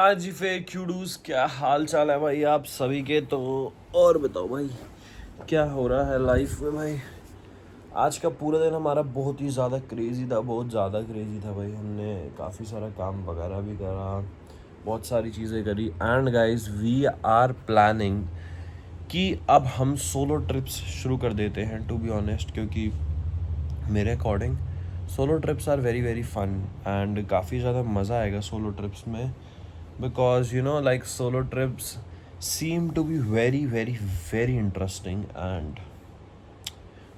हाँ जी फेक क्यूडूस, क्या हाल चाल है भाई आप सभी के। तो और बताओ भाई, क्या हो रहा है लाइफ में भाई। आज का पूरा दिन हमारा बहुत ही ज़्यादा क्रेज़ी था, बहुत ज़्यादा क्रेज़ी था भाई। हमने काफ़ी सारा काम वगैरह भी करा, बहुत सारी चीज़ें करी। And guys we are planning कि अब हम सोलो ट्रिप्स शुरू कर देते हैं, टू बी ऑनेस्ट। क्योंकि मेरे according solo trips are very very fun and काफ़ी ज़्यादा मज़ा आएगा सोलो ट्रिप्स में। Because you know like solo trips seem to be very very very interesting and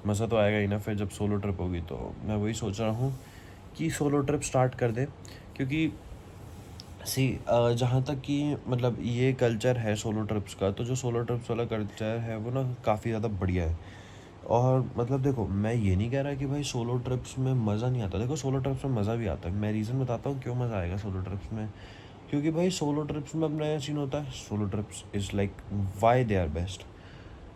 मज़ा तो आएगा ही ना फिर जब सोलो ट्रिप होगी। तो मैं वही सोच रहा हूँ कि सोलो ट्रिप स्टार्ट कर दे। क्योंकि सी जहाँ तक कि मतलब ये कल्चर है सोलो ट्रिप्स का, तो जो सोलो ट्रिप्स वाला कल्चर है वो ना काफ़ी ज़्यादा बढ़िया है। और मतलब देखो, मैं ये नहीं कह रहा कि भाई सोलो ट्रिप्स में मज़ा नहीं आता। देखो, सोलो ट्रिप्स में मज़ा भी आता है। मैं रीज़न बताता हूँ क्यों मज़ा आएगा सोलो ट्रिप्स में। क्योंकि भाई सोलो ट्रिप्स में अपना यह सीन होता है, solo trips is like why they are best.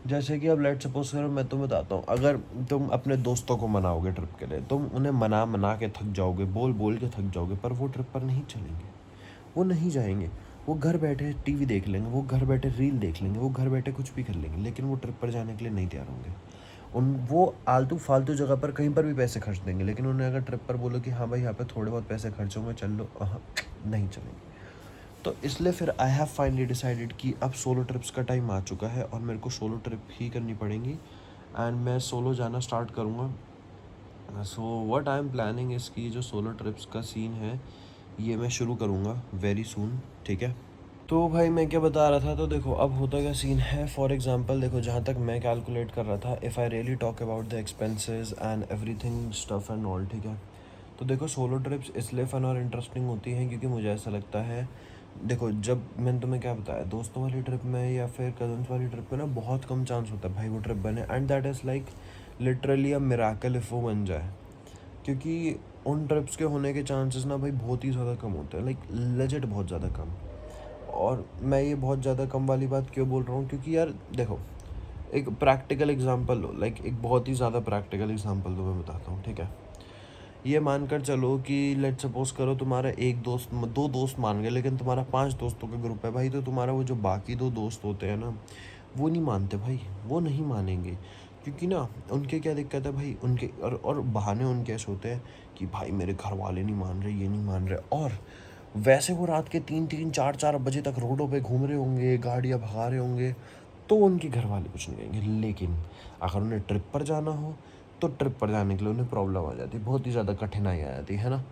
जैसे कि अब लेट सपोज करो, मैं तुम्हें बताता हूँ, अगर तुम अपने दोस्तों को मनाओगे ट्रिप के लिए, तुम उन्हें मना मना के थक जाओगे, बोल बोल के थक जाओगे, पर वो ट्रिप पर नहीं चलेंगे, वो नहीं जाएंगे। वो घर बैठे टीवी देख लेंगे, वो घर बैठे रील देख लेंगे, वो घर बैठे कुछ भी कर लेंगे, लेकिन वो ट्रिप पर जाने के लिए नहीं तैयार होंगे। उन वो आलतू फालतू जगह पर कहीं पर भी पैसे खर्च देंगे, लेकिन उन्हें अगर ट्रिप पर बोलो कि हाँ भाई यहाँ पे थोड़े बहुत पैसे खर्च होंगे, चल लो, नहीं चलेंगे। तो इसलिए फिर आई हैव फाइनली डिसाइडेड कि अब सोलो ट्रिप्स का टाइम आ चुका है और मेरे को सोलो ट्रिप ही करनी पड़ेंगी एंड मैं सोलो जाना स्टार्ट करूँगा। So what I am planning इसकी जो सोलो ट्रिप्स का सीन है ये मैं शुरू करूँगा वेरी सून, ठीक है। तो भाई मैं क्या बता रहा था, तो देखो अब होता क्या सीन है। फॉर एग्जांपल देखो, जहाँ तक मैं कैलकुलेट कर रहा था, if I really talk about the expenses and everything stuff and all, ठीक है। तो देखो, सोलो ट्रिप्स इसलिए फ़न और इंटरेस्टिंग होती हैं क्योंकि मुझे ऐसा लगता है, देखो जब मैंने तुम्हें क्या बताया, दोस्तों वाली ट्रिप में या फिर कज़न्स वाली ट्रिप में ना बहुत कम चांस होता है भाई वो ट्रिप बने, and that is like literally a miracle if वो बन जाए। क्योंकि उन ट्रिप्स के होने के चांसेस ना भाई बहुत ही ज़्यादा कम होते हैं, लाइक लेजिट बहुत ज़्यादा कम। और मैं ये बहुत ज़्यादा कम वाली बात क्यों बोल रहा हूँ, क्योंकि यार देखो, एक प्रैक्टिकल एग्जांपल लो, लाइक एक बहुत ही ज़्यादा प्रैक्टिकल एग्जांपल तो मैं बताता हूँ, ठीक है। ये मानकर चलो कि लेट सपोज करो तुम्हारा एक दोस्त, दो दोस्त मान गए, लेकिन तुम्हारा 5 दोस्तों का ग्रुप है भाई। तो तुम्हारा वो जो बाकी 2 दोस्त होते हैं ना, वो नहीं मानते भाई, वो नहीं मानेंगे। क्योंकि ना उनके क्या दिक्कत है भाई, उनके और बहाने उनके ऐसे होते हैं कि भाई मेरे घर वाले नहीं मान रहे, ये नहीं मान रहे। और वैसे वो रात के 3-3 4-4 बजे तक रोडों पे घूम रहे होंगे, गाड़ियाँ भगा रहे होंगे, तो उनके घर वाले कुछ नहीं कहेंगे। लेकिन अगर उन्हें ट्रिप पर जाना हो, तो ट्रिप पर जाने के लिए उन्हें प्रॉब्लम आ जाती है, बहुत ही ज़्यादा कठिनाई आ जाती है ना।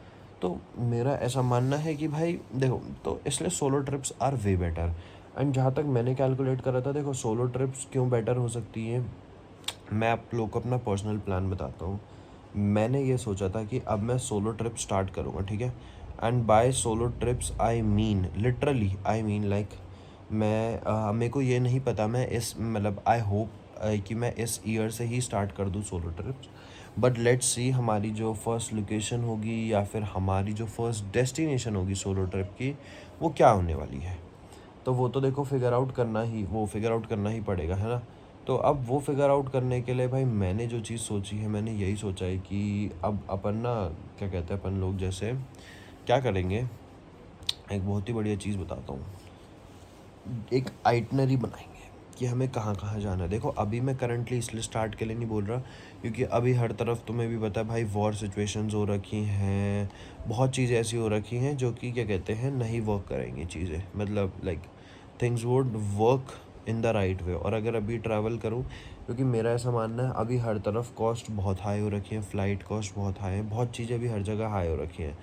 तो मेरा ऐसा मानना है कि भाई देखो, तो इसलिए solo trips are way better. And जहाँ तक मैंने कैलकुलेट करा था, देखो सोलो ट्रिप्स क्यों बेटर हो सकती हैं, मैं आप लोग को अपना पर्सनल प्लान बताता हूँ। मैंने ये सोचा था कि अब मैं सोलो ट्रिप स्टार्ट करूँगा, ठीक है। And by solo trips I mean literally, I mean like मैं मेरे को ये नहीं पता, मैं इस मतलब आई होप कि मैं इस ईयर से ही स्टार्ट कर दूँ solo trips. But let's see हमारी जो फर्स्ट लोकेशन होगी या फिर हमारी जो फर्स्ट डेस्टिनेशन होगी सोलो ट्रिप की, वो क्या होने वाली है। तो वो तो देखो फिगर आउट करना ही पड़ेगा, है ना। तो अब वो फिगर आउट करने के लिए भाई मैंने जो चीज़ सोची है, मैंने यही सोचा है कि अब अपन ना, क्या कहते हैं, अपन लोग जैसे क्या करेंगे, एक बहुत ही बढ़िया चीज़ बताता हूँ। एक आइटनरी बनाएंगे कि हमें कहाँ कहाँ जाना है। देखो अभी मैं करंटली इसलिए स्टार्ट के लिए नहीं बोल रहा क्योंकि अभी हर तरफ तुम्हें भी पता है भाई, वॉर सिचुएशंस हो रखी हैं, बहुत चीज़ें ऐसी हो रखी हैं जो कि क्या कहते हैं, नहीं वर्क करेंगी चीज़ें, मतलब like things would work in the right way. और अगर अभी ट्रैवल करूँ, क्योंकि मेरा ऐसा मानना है अभी हर तरफ कॉस्ट बहुत हाई हो रखी है, फ़्लाइट कॉस्ट बहुत हाई है, बहुत चीज़ें अभी हर जगह हाई हो रखी हैं।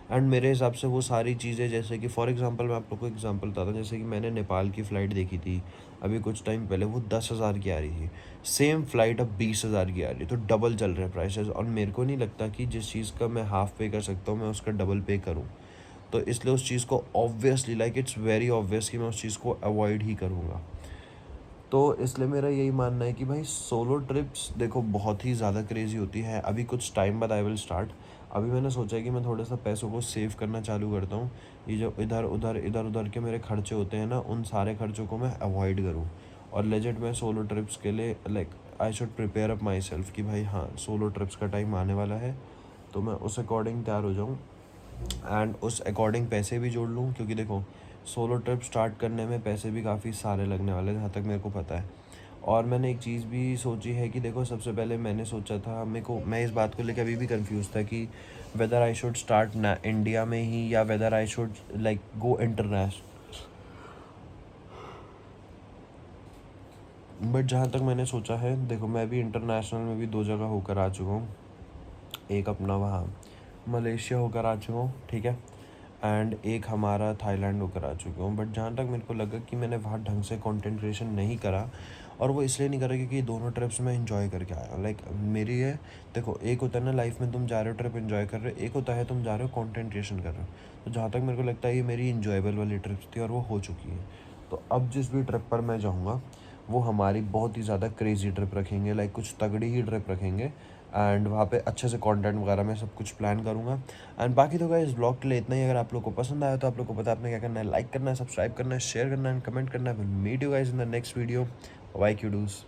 एंड मेरे हिसाब से वो सारी चीज़ें, जैसे कि फॉर एग्जांपल मैं आप लोग को एग्जांपल बताता हूँ, जैसे कि मैंने नेपाल की फ़्लाइट देखी थी अभी कुछ टाइम पहले, वो 10,000 की आ रही थी। सेम फ़्लाइट अब 20,000 की आ रही है, तो डबल चल रहे हैं प्राइसेस। और मेरे को नहीं लगता कि जिस चीज़ का मैं हाफ़ पे कर सकता हूँ मैं उसका डबल पे करूँ। तो इसलिए उस चीज़ को obviously, like it's very obvious कि मैं उस चीज़ को अवॉइड ही करूँगा। तो इसलिए मेरा यही मानना है कि भाई सोलो ट्रिप्स देखो बहुत ही ज़्यादा क्रेज़ी होती है। अभी कुछ टाइम बाद आई विल स्टार्ट। अभी मैंने सोचा है कि मैं थोड़ा सा पैसों को सेव करना चालू करता हूँ। ये जो इधर उधर के मेरे खर्चे होते हैं ना, उन सारे खर्चों को मैं अवॉइड करूँ। और लेजिट मैं सोलो ट्रिप्स के लिए like I should prepare up my self कि भाई हाँ, सोलो ट्रिप्स का टाइम आने वाला है, तो मैं उस अकॉर्डिंग तैयार हो जाऊँ एंड उस अकॉर्डिंग पैसे भी जोड़ लूँ। क्योंकि देखो सोलो ट्रिप स्टार्ट करने में पैसे भी काफ़ी सारे लगने वाले जहाँ तक मेरे को पता है। और मैंने एक चीज़ भी सोची है कि देखो, सबसे पहले मैंने सोचा था, मैं इस बात को लेकर अभी भी कंफ्यूज था कि वेदर आई शुड स्टार्ट ना इंडिया में ही या whether I should like go international. But जहाँ तक मैंने सोचा है, देखो मैं भी इंटरनेशनल में भी 2 जगह होकर आ चुका हूँ। एक अपना वहाँ मलेशिया होकर आ चुका हूँ, ठीक है, एंड एक हमारा थाईलैंड होकर आ चुका हूँ। बट जहाँ तक मेरे को लगा कि मैंने वहाँ ढंग से कंटेंट क्रिएशन नहीं करा, और वो इसलिए नहीं करा क्योंकि दोनों ट्रिप्स मैं इन्जॉय करके आया हूँ। लाइक मेरी है, देखो एक होता है ना लाइफ में तुम जा रहे हो ट्रिप इन्जॉय कर रहे हो, एक होता है तुम जा रहे हो कंटेंट क्रिएशन कर रहे हो। तो जहाँ तक मेरे को लगता है ये मेरी इन्जॉयबल वाली ट्रिप्स थी और वो हो चुकी है। तो अब जिस भी ट्रिप पर मैं जाऊँगा वो हमारी बहुत ही ज़्यादा क्रेजी ट्रिप रखेंगे, लाइक कुछ तगड़ी ही ट्रिप रखेंगे, एंड वहाँ पे अच्छे से कंटेंट वगैरह मैं सब कुछ प्लान करूँगा। एंड बाकी तो गाइस, इस ब्लॉग के लिए इतना ही। अगर आप लोग को पसंद आया तो आप लोग को पता है आपने क्या करना है, लाइक करना है, सब्सक्राइब करना है, शेयर करना है, कमेंट करना है। Meet you guys in the next video. Bye क्यूडूस।